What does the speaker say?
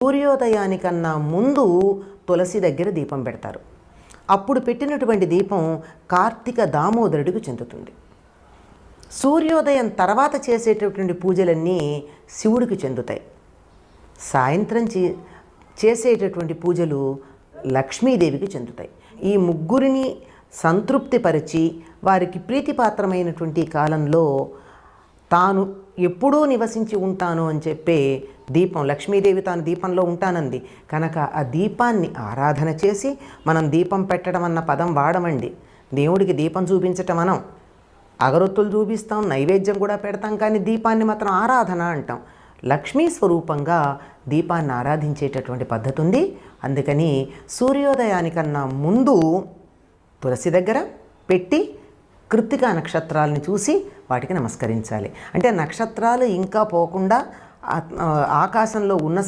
సూర్యోదయానికన్నా ముందు తులసి దగ్గర దీపం పెడతారు. అప్పుడు పెట్టినటువంటి దీపం కార్తీక దామోదరుడికి చెందుతుంది. సూర్యోదయం తర్వాత చేసేటటువంటి పూజలన్నీ శివుడికి చెందుతాయి. సాయంత్రం చేసేటటువంటి పూజలు లక్ష్మీదేవికి చెందుతాయి. ఈ ముగ్గురిని సంతృప్తిపరిచి వారికి ప్రీతిపాత్రమైనటువంటి కాలంలో తాను ఎప్పుడూ నివసించి ఉంటాను అని చెప్పే దీపం, లక్ష్మీదేవి తాను దీపంలో ఉంటానంది కనుక ఆ దీపాన్ని ఆరాధన చేసి, మనం దీపం పెట్టడం అన్న పదం వాడమండి. దేవుడికి దీపం చూపించటం మనం అగరొత్తులు చూపిస్తాం, నైవేద్యం కూడా పెడతాం, కానీ దీపాన్ని మాత్రం ఆరాధన అంటాం. లక్ష్మీ స్వరూపంగా దీపాన్ని ఆరాధించేటటువంటి పద్ధతి ఉంది. అందుకని సూర్యోదయానికన్నా ముందు తులసి దగ్గర పెట్టి కృత్తికా నక్షత్రాలని చూసి వాటికి నమస్కరించాలి. అంటే నక్షత్రాలు ఇంకా పోకుండా ఆకాశంలో ఉన్న